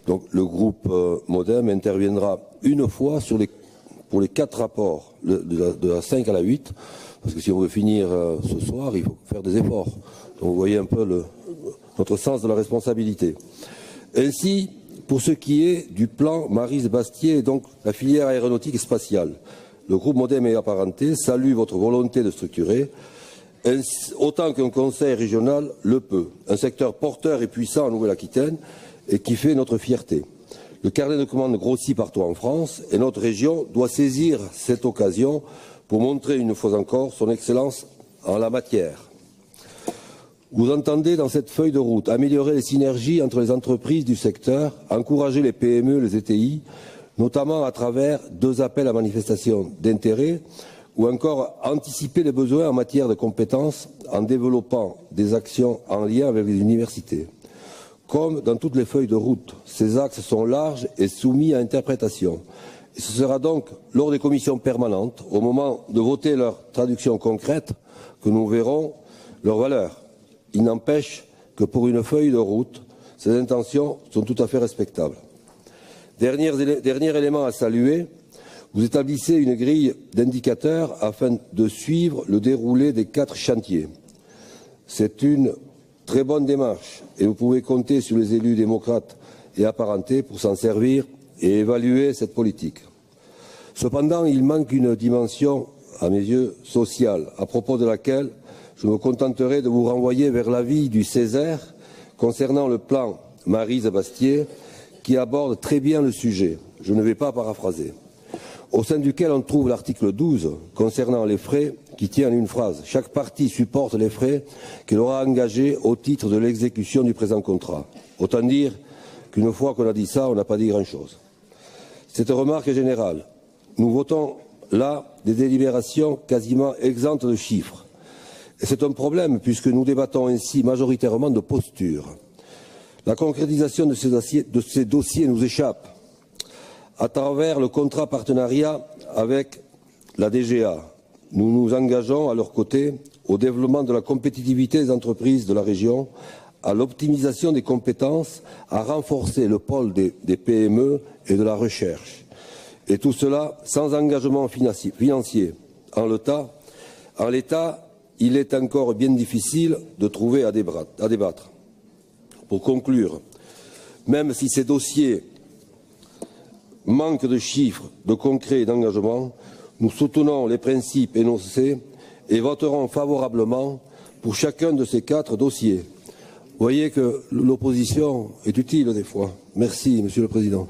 Donc le groupe MoDem interviendra une fois pour les 4 rapports, de la 5 à la 8, parce que si on veut finir ce soir, il faut faire des efforts. Donc vous voyez un peu notre sens de la responsabilité. Ainsi, pour ce qui est du plan Marise-Bastier et donc la filière aéronautique et spatiale, le groupe MoDem et apparentés salue votre volonté de structurer autant qu'un conseil régional le peut, un secteur porteur et puissant en Nouvelle-Aquitaine et qui fait notre fierté. Le carnet de commandes grossit partout en France et notre région doit saisir cette occasion pour montrer une fois encore son excellence en la matière. Vous entendez dans cette feuille de route améliorer les synergies entre les entreprises du secteur, encourager les PME, les ETI, notamment à travers 2 appels à manifestation d'intérêt ou encore anticiper les besoins en matière de compétences en développant des actions en lien avec les universités. Comme dans toutes les feuilles de route, ces axes sont larges et soumis à interprétation. Et ce sera donc lors des commissions permanentes, au moment de voter leur traduction concrète, que nous verrons leur valeur. Il n'empêche que pour une feuille de route, ces intentions sont tout à fait respectables. Dernier élément à saluer, vous établissez une grille d'indicateurs afin de suivre le déroulé des 4 chantiers. C'est une très bonne démarche et vous pouvez compter sur les élus démocrates et apparentés pour s'en servir et évaluer cette politique. Cependant, il manque une dimension, à mes yeux, sociale, à propos de laquelle je me contenterai de vous renvoyer vers l'avis du Césaire concernant le plan Marise-Bastier qui aborde très bien le sujet. Je ne vais pas paraphraser. Au sein duquel on trouve l'article 12 concernant les frais qui tient en une phrase. Chaque partie supporte les frais qu'elle aura engagés au titre de l'exécution du présent contrat. Autant dire qu'une fois qu'on a dit ça, on n'a pas dit grand-chose. Cette remarque est générale. Nous votons là des délibérations quasiment exemptes de chiffres. Et c'est un problème puisque nous débattons ainsi majoritairement de posture. La concrétisation de ces dossiers nous échappe. À travers le contrat partenariat avec la DGA, nous nous engageons à leur côté au développement de la compétitivité des entreprises de la région, à l'optimisation des compétences, à renforcer le pôle des PME et de la recherche. Et tout cela sans engagement financier. En l'état, il est encore bien difficile de trouver à débattre. Pour conclure, même si ces dossiers manquent de chiffres, de concret et d'engagement, nous soutenons les principes énoncés et voterons favorablement pour chacun de ces 4 dossiers. Vous voyez que l'opposition est utile des fois. Merci, Monsieur le Président.